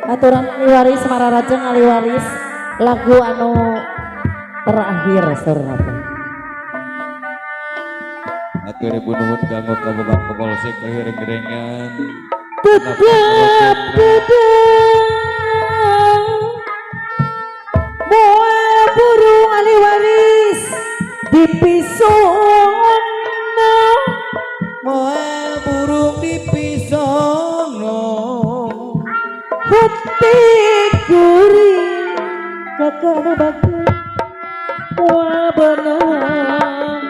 aturan aliwaris mararajeng aliwaris lagu anu terakhir surat atur ibu nuhun kanggo kabukang kapolsek kehiring-hiringan tetap moe burung aliwaris dipisona moe burung dipisono hati gurih kakak bakal moe benang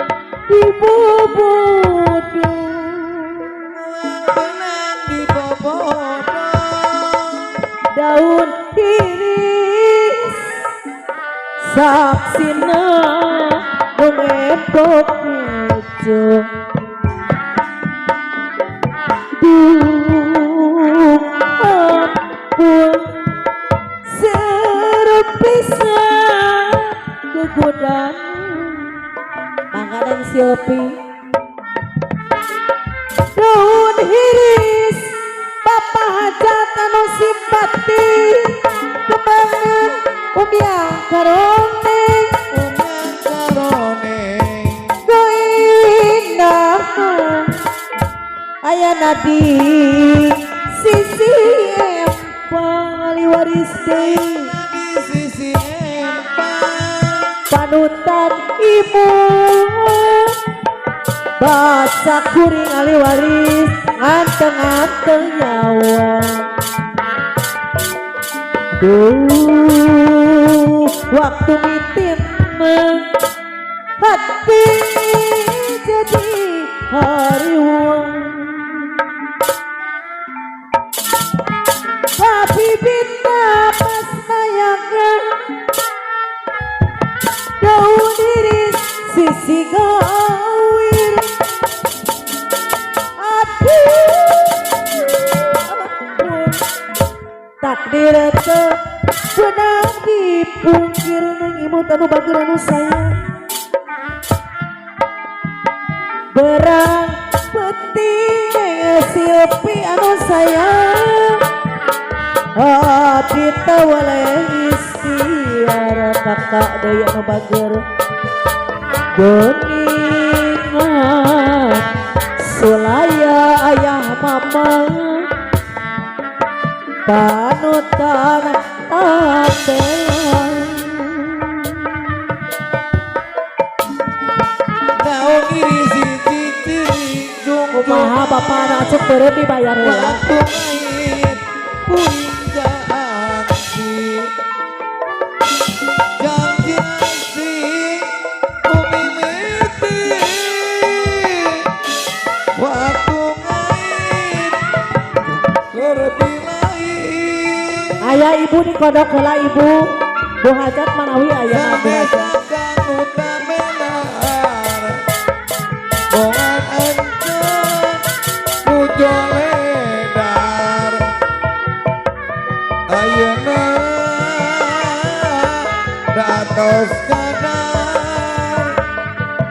di bobodo benang di bobodo daun iris saksina mengepok kejo ampun serepisan kegodan makanan siopi daun iris papa hajat anu simpati kebangan umyang karone keindahan ayana di sisi empang aliwaris deui sisi empang panutan ibu basa kuring aliwaris nganteng-nganteng nyawa waktu mitin hati jadi hariwang tapi bina pas mayangan daun iris sisi gawir takdir itu benang dipungkir neng imut anu bagir anu sayang berang penting silpi anu sayang hati tawaleh istiar kakak daya anu bagir geningan sulaya ayah mama panutan ambelan daun iris sisi ciri jung kumaha bapak anak cek beureum dibayar heula waktu ngait kuring janji janji asing mimiti waktu ngait lebih lain aya ibu di kodok heula ibu Bu Hajat manawi aya Bu Hajat bongan encen pujo ledar ayeuna datos kadar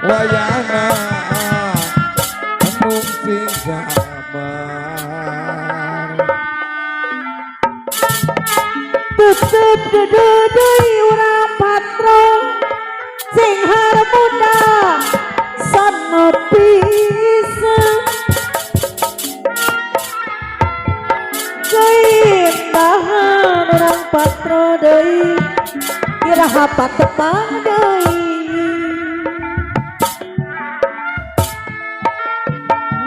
wayana embung sing sabar tutup deui urang patro sing harmuda sono pisan keindahan urang patro deui iraha patepang deui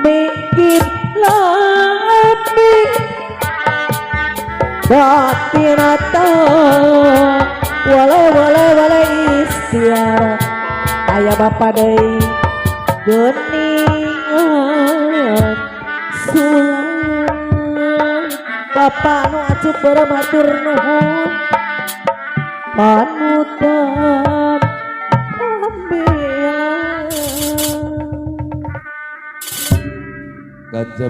mikir lapi batina wale istiar aya bapa deui geningan sulang bapa anu acup beureum hatur nuhun panutan ambelan ganja